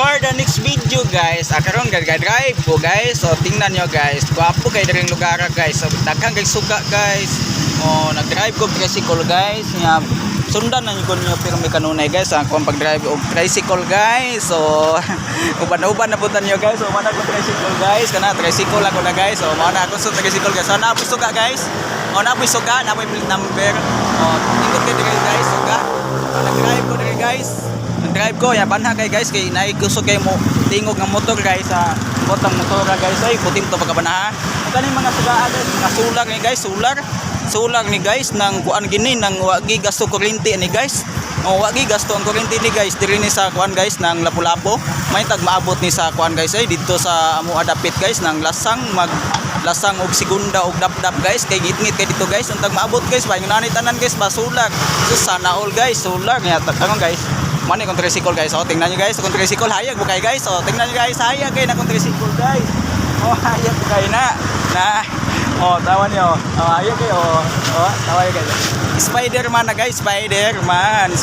for the next video guys, karon gag-drive ko guys. So tingnan nyo guys, gwapo kay diring lugar guys. So daghang kay suga guys. Oh, nag-drive ko tricycle guys. Nya sundan na nyo pirmi kanunay guys ang akong pag-drive og tricycle guys. So uban-uban na putan nyo guys. So mana ko tricycle guys, kana tricycle ako na guys. So mana ako sa tricycle guys. So na po suga guys. Oh, na po suga, na po plate number. Oh, tingod kay diri guys, suga. Nag-drive ko diri guys. Nag-drive ko, ya banha kay guys kay naiguso kay mo tingog ng motor guys sa botang motor guys ay putim to pagkabanaha. Kani mga sugaa guys, mga solar ni guys, solar ni guys nang kuan gini nang wagi gasto kuryente ni guys. O wagi gasto ang kuryente ni guys diri ni sa kuan guys nang Lapu-Lapu. May tag maabot ni sa kuan guys ay dito sa amo adapit guys nang lasang lasang og segunda og dap-dap guys kay ngit-ngit kay dito guys untag maabot guys ba yung nanay tanan guys ba solar. So sana all guys solar nya tanong guys. Mani kung tricycle guys. Oh, tingnan nyo guys. Kung tricycle, hayag mo kayo guys. Oh, tingnan nyo guys. Hayag kayo na kung tricycle guys. Oh, hayag mo kayo na. Oh, tawa nyo. Oh, hayag kayo. Oh, tawa nyo guys. Spider-Man na guys. Spider-Man.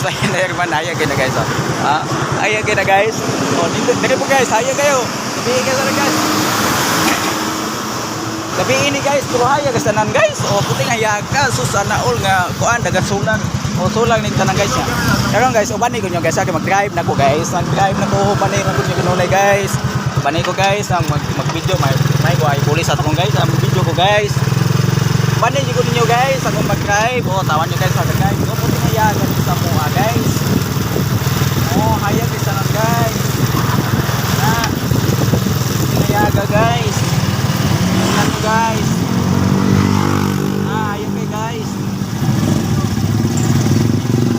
Hayag kayo na guys. Oh, hayag kayo na guys. Oh, dito po guys. Hayag kayo. Sabihin kayo na guys. Sabihin ni guys. Pero hayag ka sanan guys. Oh, puting hayag ka. Susana all nga. Kuan, dagat sulang. O sulang ni tanan guys ya. Karon guys, ubani ko nyo guys, ako mag-drive na ko guys. Mag-drive na ko, ubani na ko nyo kinulay guys. Ubani ko guys, mag-video may ko ay pulis at kong guys, mag-video ko guys. Ubani ko ninyo guys, ako mag-drive. O tawan nyo guys, mag-drive. O puti na yan, ganito sa mua guys. O hayag isa lang guys. Na pinayaga guys. Tingnan mo guys. Hayag kayo guys.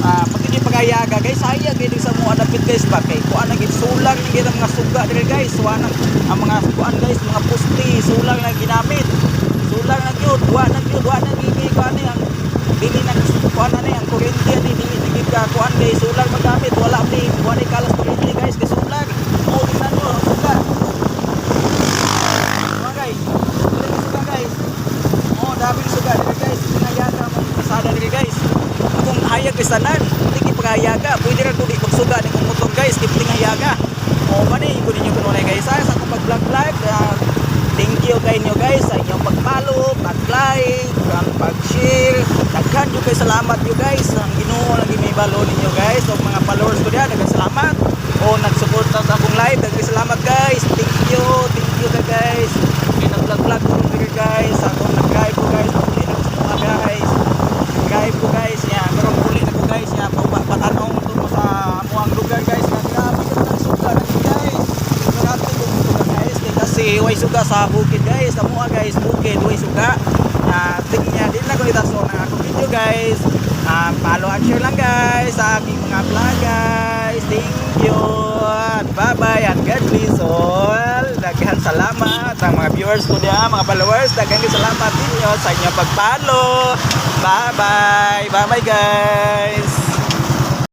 Pagkini pagayaga guys, hayag gid sa mo adapit guys ba kay kuan gid sulang ni gid mga suga dire guys. So ang mga kuan guys, mga poste sulang na ginamit. Sulang na gyud, wa na gid kuan ni ang dili na kuan na ni ang kuryente ni dili gid ka kuan guys, sulang magamit wala ni kuan ni kalas kuryente guys kay sulang. Oh, tingnan mo suga. Oh guys, suga guys. Oh, dami suga dire guys. Pinayaga mo pasada dire guys. Kung hayag kasanan, hindi pagayaga. Pwede ra kung magsuga ni kung motor guys, di pwede hayaga. O mani ko ninyo kununay guys sa akong pag-vlog. Thank you kay inyo guys sa inyong pag-follow, pag-like, pag-share. Daghan yo kay salamat yo guys. Ang Ginoo lagi may balo ninyo guys. O mga followers ko diyan, daghang salamat. O nag-support sa akong live, daghang salamat guys. Thank you guys. Kay nag-vlog ko rin guys. Akong nag-drive ko guys. Pagli na gusto guys. Drive ko guys ya, pero muli na ko guys ya, patanong to mo sa amuang lugar guys, grabe ka suga na guys. Grabe ko suga guys, kasi way suga sa bukid guys, sa mua guys, bukid way suga. Tingnya din na ko itaso ng akong video guys. Follow and share lang guys sa aking mga vlog guys. Thank you. Bye bye and God bless all. Daghan salamat ang mga viewers ko diyan, mga followers. Daghan salamat ninyo sa inyong pag-follow. Bye bye. Bye bye guys.